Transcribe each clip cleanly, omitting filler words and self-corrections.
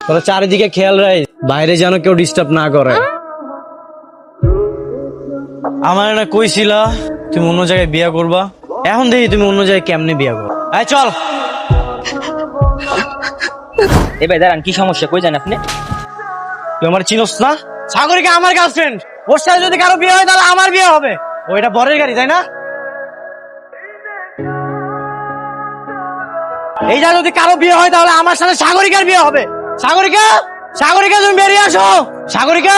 তোরা চারিদিকে খেয়াল রাখ, বাইরে যেন কেউ ডিস্টার্ব না করে। আমার না কইছিলা তুমি অন্য জায়গায় বিয়ে করবা, এখন দেখি তুমি অন্য জায়গায় কেমনে বিয়ে করো। এই চল। এই ভাই দাঁড়ান, কি সমস্যা কই যান আপনি? তুই আমার চিনোস না? সাগরিকা আমার গার্লফ্রেন্ড, ওর সাথে যদি কারো বিয়ে হয় তাহলে আমার বিয়ে হবে। ওইটা বরের গাড়ি তাই না? এই যা যদি কারো বিয়ে হয় তাহলে আমার সাথে সাগরিকার বিয়ে হবে। সাগরিকা, সাগরিকা তুমি বেরিয়ে আসো। সাগরিকা,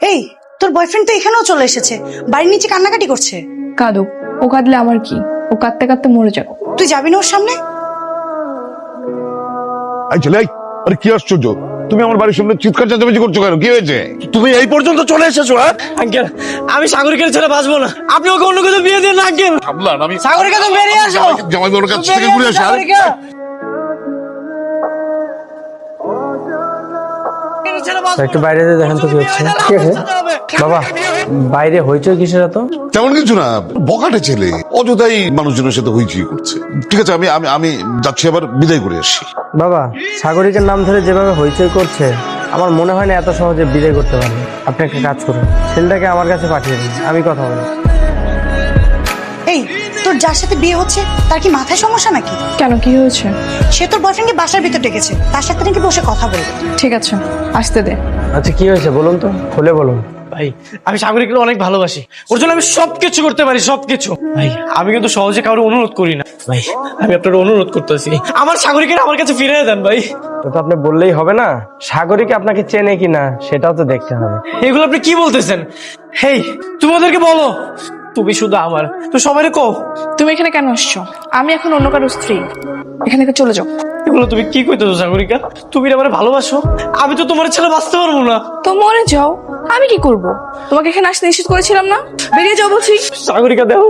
এই তোর বয়ফ্রেন্ড তো এখানেও চলে এসেছে, বাড়ির নিচে কান্নাকাটি করছে। কাঁদুক, ও কাঁদলে আমার কি? ও কাঁদতে কাঁদতে মরে যাবো। তুই যাবি না ওর সামনে? আরে কি আশ্চর্য, তুমি আমার বাড়ির সামনে চিৎকার চেঁচামেচি করছো কেন? কি হয়েছে? তুমি এই পর্যন্ত চলে এসেছো? আঙ্কেল আমি সাগরিকার ছেড়ে বাঁচবো না, আপনি ওকে অন্য কোথাও বিয়ে দিন না আঙ্কেল। আমি সাগরিকা তুমি বেরিয়ে আসো। জামাই বাবুর কাছ থেকে ঘুরে আসি। সাগরিকা, একটু বাইরে দেখেন তো কি হচ্ছে। বাবা বাইরে হইচই কিসের এত? তেমন কিছু না, বকাটে ছেলে অযথাই মানুষজনের সাথে হইচই করছে। ঠিক আছে, আমি আমি আমি যাচ্ছি, আবার বিদায় করে আসি। বাবা সাগরিকার নাম ধরে যেভাবে হইচই করছে আমার মনে হয় না এত সহজে বিদায় করতে পারবে। আপনি একটা কাজ করুন, ছেলেটাকে আমার কাছে পাঠিয়ে দিন, আমি কথা বলবো। এই তোর যার সাথে বিয়ে হচ্ছে তার কি মাথায় সমস্যা নাকি? কেন, কি হয়েছে? সে তোর বয়ফ্রেন্ডকে বাসার ভিতর ডেকেছে, তার সাথে নাকি বসে কথা বলবে। ঠিক আছে, আসতে দে। আচ্ছা কি হয়েছে বলুন তো, খুলে বলুন। ভাই আমি সাগরিকাকে অনেক ভালোবাসি, ওর জন্য আমি সবকিছু করতে পারি, সবকিছু। ভাই আমি কিন্তু সহজে কারো অনুরোধ করি না। ভাই আমি আপনার অনুরোধ করতেছি, আমার সাগরিকার আমার কাছে ফিরিয়ে দেন ভাই। তো তো আপনি বললেই হবে না, সাগরিকা আপনাকে চেনে কিনা সেটাও তো দেখতে হবে। এগুলো আপনি কি বলতেছেন? হেই তুমি ওদেরকে বলো তুমি শুধু আমার, তো সবাই কো। তুমি এখানে কেন আসছো? আমি এখন অন্য কারো স্ত্রী, এখান থেকে চলে যাও। এগুলো তুমি কি কইতেছো সাগরিকা? তুমি আমার ভালোবাসো, আমি তো তোমার ছেলে বাঁচতে পারবো না। তো মরে যাও, আমি কি করব? তোমাকে এখানে আসতে নিষেধ করেছিলাম না? বেরিয়ে যাও বলছি। সাগরিকা দেখো,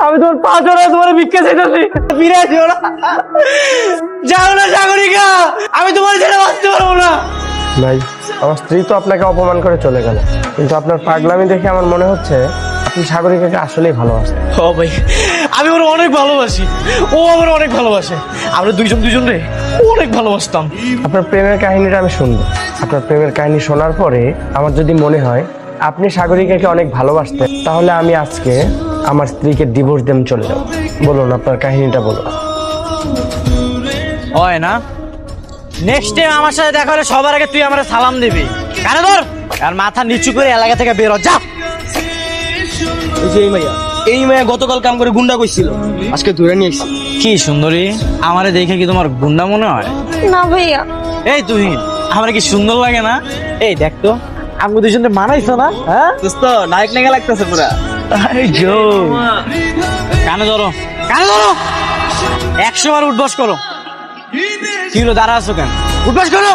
আমি তোমার পা ধরে তোমার ভিক্ষা চাইতেছি, ফিরে আসিও না, যাও না সাগরিকা, আমি তোমার ছেলে বাঁচতে পারবো না। ভাই আমার স্ত্রী তো আপনাকে অপমান করে চলে গেল, কিন্তু আপনার পাগলামি দেখে আমার মনে হচ্ছে আপনি সাগরিকাকে আসলেই ভালোবাসেন। ও ভাই আমি ওর অনেক ভালোবাসি, ও আমার অনেক ভালোবাসে, আমরা দুইজন দুইজনে অনেক ভালোবাসতাম। আপনার প্রেমের কাহিনীটা আমি শুনবো। আপনার প্রেমের কাহিনী শোনার পরে আমার যদি মনে হয় আপনি সাগরিকাকে অনেক ভালোবাসতেন, তাহলে আমি আজকে আমার স্ত্রীকে ডিভোর্স দিয়ে চলে যাব। বলুন আপনার কাহিনীটা বলুন। হয় না, নেক্সট টাইম আমার সাথে দেখা হলে সবার আগে তুই আমার সালাম দিবি। কানে ধর আর মাথা নিচু করে এলাকা থেকে বের হ, যা। এই মাইয়া গতকাল কাম করে গুন্ডা কইছিল, আজকে ধরে নিয়ে এসেছি। কি সুন্দরী, আমারে দেখে কি তোমার গুন্ডা মনে হয়? না ভাইয়া। এই তুই আমার কি সুন্দর লাগে না? এই দেখ তো আমি দুজনে মানাইছো না? হ্যাঁ দোস্ত নায়ক নায়িকা লাগতেছে পুরা। কানে ধরো, কানে ধরো, 100 বার উঠবস করো। কি হলো, দাঁড়া আছো কেন? উঠবস করো।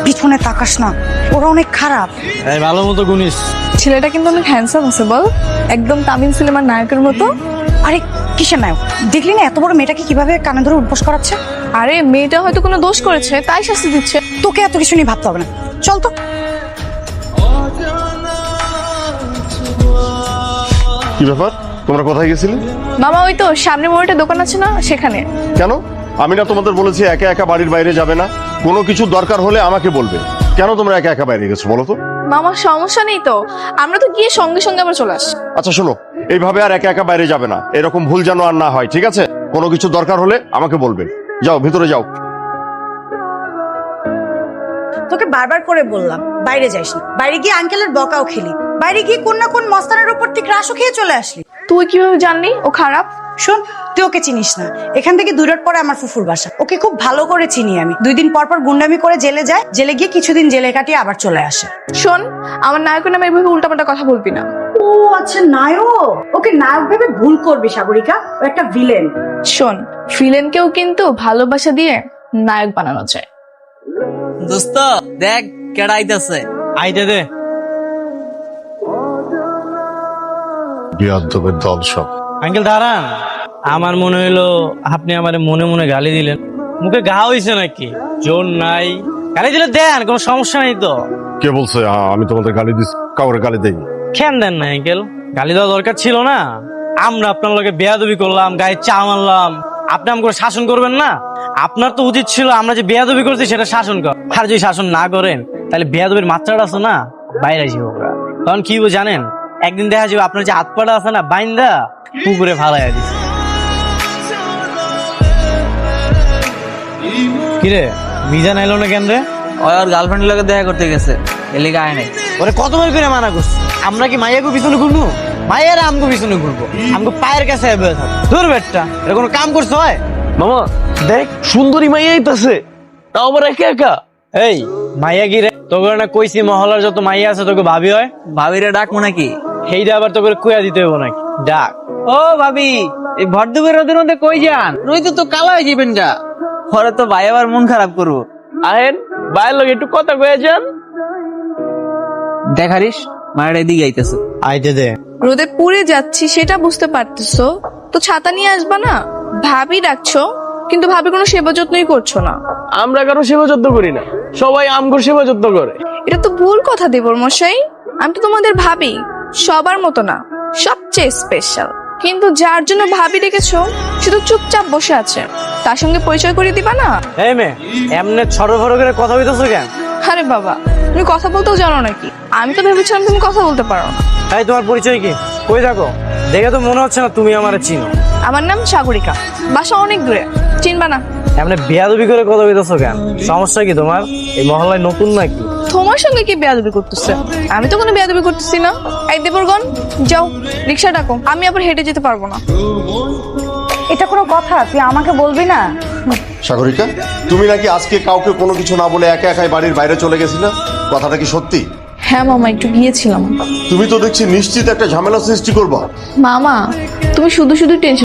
পিছনে তাকাস না, ওরা অনেক খারাপ। এই ভালো মতো গুনিস। ছেলেটা কিন্তু অনেক হ্যান্ডসাম আছে, বল, একদম তামিল সিনেমার নায়কের মতো। আরে কিসের নায়ক? দেখলি না এত বড় মেয়েটাকে কিভাবে কানে ধরে উঠবোস করাচ্ছে? আরে মেয়েটা হয়তো কোনো দোষ করেছে তাই শাস্তি দিচ্ছে। তোকে এত কিছু নিয়ে ভাবতে হবে না, চল তো। কি ব্যাপার, তোমরা কোথায় গেছিলে? মামা ওই তো সামনে মোড়ে দোকান আছে না, সেখানে। কেন? আমি না তোমাদের বলেছি একা একা বাড়ির বাইরে যাবে না? কোনো কিছু দরকার হলে আমাকে বলবে। কেন তোমরা একা একা বাইরে গেছো বলো তো? মামা সমস্যা নেই তো, আমরা তো গিয়ে সঙ্গে সঙ্গে আবার চলে আসি। আচ্ছা শোনো, এইভাবে আর একা একা বাইরে যাবে না, এরকম ভুল যেন আর না হয়, ঠিক আছে? কোনো কিছু দরকার হলে আমাকে বলবে। যাও ভিতরে যাও। তোকে বারবার করে বললাম বাইরে যাইস না, বাইরে গিয়ে আঙ্কেলের বকাও খেলি, বাইরে গিয়ে কোন না কোন মস্তানের উপর তুই ক্রাশও খেয়ে চলে আসলি। তুই কিভাবে জানলি ও খারাপ? শোন, তুই ওকে চিনিস না, এখান থেকে 2 রোড পরে আমার ফুফুর বাসা, ওকে খুব ভালো করে চিনি আমি। 2 দিন পর পর গুন্ডামি করে জেলে যায়, জেলে গিয়ে কিছুদিন জেলে কাটিয়ে আবার চলে আসে। শোন, আমার নায়কের নামে এভাবে উল্টাপাল্টা কথা বলবি না। ও আচ্ছা নায়ক, ওকে নায়ক ভেবে ভুল করবি সাগরিকা, ও একটা ভিলেন। শোন, ভিলেনকেও কিন্তু ভালোবাসা দিয়ে নায়ক বানানো যায়। দোস্ত দেখ কেডা আইতাছে। আইতে দে। বিয়াদ্দবের দল সব। আঙ্কেল দাঁড়ান, আমার মনে হইলো আপনি আমার মনে মনে গালি দিলেন। মুখে ঘা হইছে নাকি? জোর নাই, গালি দিলে দেন, কোনো সমস্যা নেই তো। কে বলছে আমি তোমাদের গালি দিস? কাউরে গালি দেই? কেন দেন না আঙ্কেল? গালি দেওয়া দরকার ছিল না? আমরা আপনার লগে বেয়াদবি করলাম, গায়ে চা মারলাম, আপনি আমাকে শাসন করবেন না? আপনার তো উচিত ছিল আমরা যে বেয়াদবি করছি সেটা শাসন কর। আর যদি শাসন না করেন তাহলে বেয়াদবির মাত্রাটা আছে না বাইরে আসবে। তখন কি হইবো জানেন? একদিন দেখা যাবে আপনার যে হাত পাটা আছে না বাইন্দা পুকুরে ফালাইয়া দিচ্ছে। কিরে মিজান এলো না কেন রে? ওর গার্লফ্রেন্ডের লগে দেখা করতে গেছে, এলিগা আয় নাই। ওরে কতবার করে মানা করছি, আমরা কি মাইয়াকে পিছনে ঘুরবো? মাইয়ারা আমগো পিছনে ঘুরবো, আমগো পায়ের কাছে দূর বেটটা। এটা কোনো কাম করছো হয়? মামা দেখ সুন্দরী মাইয়া আইতাছে, তাও আবার একা একা। এই মাইয়া কি রে? তোকে না কইছি মহলার যত মাইয়া আছে তোকে ভাবি হয়। ভাবিরে ডাকবো নাকি? সেইটা আবার তোকে কুয়া দিতে হবো নাকি? ডাক। ও ভাবি, এই ভরদুপুরের রোদের মধ্যে কই যান? রোদ তো কালো হয়ে যাবেন গা। পরে তো ভাই আবার মন খারাপ করবো। আহেন বাইরের লোক একটু কথা কয়ে যান। দেখারিস মায়ের এদিকে আইতেছে। আইতে দে। রোদে পুড়ে যাচ্ছি সেটা বুঝতে পারতেছো তো ছাতা নিয়ে আসবা না? ভাবি ডাকছো কিন্তু ভাবি কোনো সেবা যত্নই করছো না। আমরা কারো সেবা যত্ন করি না, সবাই আমগোর সেবা যত্ন করে। এটা তো ভুল কথা দেবর মশাই। আমি তো তোমাদের ভাবি, সবার মতো না, সবচেয়ে স্পেশাল। কিন্তু যার জন্য ভাবি ডেকেছো সে তো চুপচাপ বসে আছে, তার সঙ্গে পরিচয় করিয়ে দিবা না? এই মেয়ে এমনি ছড়ো ফড়ো করে কথা বলতেছো কেন? আরে বাবা, তুমি কথা বলতেও জানো নাকি? আমি তো ভেবেছিলাম তুমি কথা বলতে পারো না। এই তোমার পরিচয় কি? কই থাকো? দেখে তো মনে হচ্ছে না তুমি আমারে চিনো। আমার নাম সাগরিকা, বাসা অনেক দূরে, চিনবা না। এমনি বেয়াদবি করে কথা বলতেছো কেন? সমস্যা কি তোমার? এই মহল্লায় নতুন নাকি? তোমার সঙ্গে কি বেয়াদবি করতেছে? আমি তো কোনো বেয়াদবি করতেছি না। এই দেবরগণ, যাও রিক্সা ডাকো, আমি আবার হেঁটে যেতে পারবো না। এটা কোনো কথা? তুই আমাকে বলবি না? সাগরিকা, তুমি নাকি আজকে কাউকে কোনো কিছু না বলে একা একাই বাড়ির বাইরে চলে গেছিলে, কথাটা কি সত্যি? হ্যাঁ মামা, একটু গিয়েছিলাম। তুমি তো দেখছি নিশ্চিত একটা ঝামেলা সৃষ্টি করবা। মামা, তুমি শুধু শুধু টেনশন